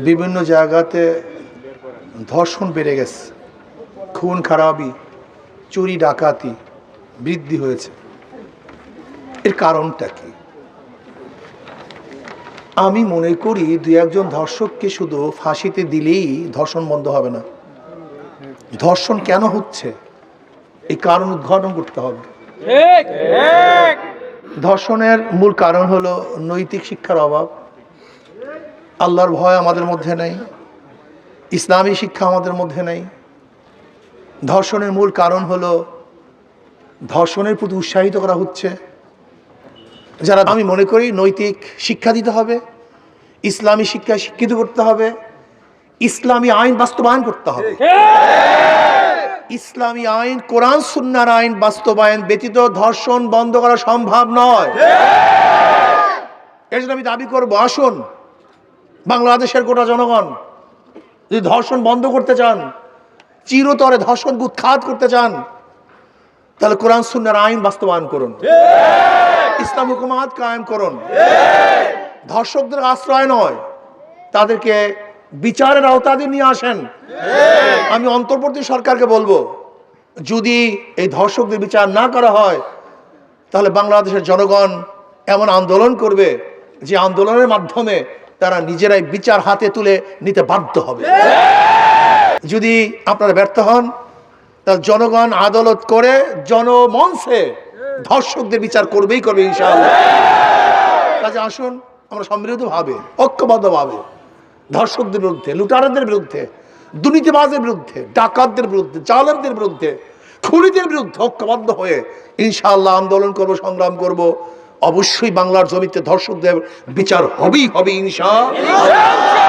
বিভিন্ন জায়গাতে ধর্ষণ বেড়ে গেছে, খুন খারাপি, চুরি ডাকাতি বৃদ্ধি হয়েছে। এর কারণটা কি? আমি মনে করি দুই একজন ধর্ষককে শুধু ফাঁসিতে দিলেই ধর্ষণ বন্ধ হবে না। ধর্ষণ কেন হচ্ছে এই কারণ উদ্ঘাটন করতে হবে। ধর্ষণের মূল কারণ হলো নৈতিক শিক্ষার অভাব, আল্লাহর ভয় আমাদের মধ্যে নেই, ইসলামী শিক্ষা আমাদের মধ্যে নেই। ধর্ষণের মূল কারণ হলো ধর্ষণের প্রতি উৎসাহিত করা হচ্ছে। যারা আমি মনে করি নৈতিক শিক্ষা দিতে হবে, ইসলামী শিক্ষায় শিক্ষিত করতে হবে, ইসলামী আইন বাস্তবায়ন করতে হবে। ইসলামী আইন, কোরআন সুন্নাহর আইন বাস্তবায়ন ব্যতীত ধর্ষণ বন্ধ করা সম্ভব নয়। এর জন্য আমি দাবি করবো, আসুন বাংলাদেশের গোটা জনগণ যদি ধর্ষণ বন্ধ করতে চান, চিরতরে ধর্ষণ উৎখাত করতে চান, তাহলে কোরআন সুন্নাহর আইন বাস্তবায়ন করুন, ইসলাম হুকুমাত কায়েম করুন। ধর্ষকদের আশ্রয় নয়, তাদেরকে বিচারের আওতায় নিয়ে আসেন। আমি অন্তর্বর্তী সরকারকে বলবো, যদি এই ধর্ষকদের বিচার না করা হয় তাহলে বাংলাদেশের জনগণ এমন আন্দোলন করবে যে আন্দোলনের মাধ্যমে তারা নিজেরাই বিচার হাতে তুলে নিতে বাধ্য হবে। যদি আপনারা ব্যর্থ হন তাহলে জনগণ আদালত করে জনমঞ্চে ধর্ষকদের বিচার করবেই করবে ইনশাআল্লাহ। কাজে আসুন আমরা সম্মিলিতভাবে, ঐক্যবদ্ধভাবে ধর্ষকদের বিরুদ্ধে, লুটারাদের বিরুদ্ধে, দুর্নীতিবাজের বিরুদ্ধে, ডাকাতদের বিরুদ্ধে, জালেমদের বিরুদ্ধে, খুনিদের বিরুদ্ধে ঐক্যবদ্ধ হয়ে ইনশাআল্লাহ আন্দোলন করব, সংগ্রাম করব। অবশ্যই বাংলার জমিতে ধর্ষকদের বিচার হবেই হবে ইনশাআল্লাহ।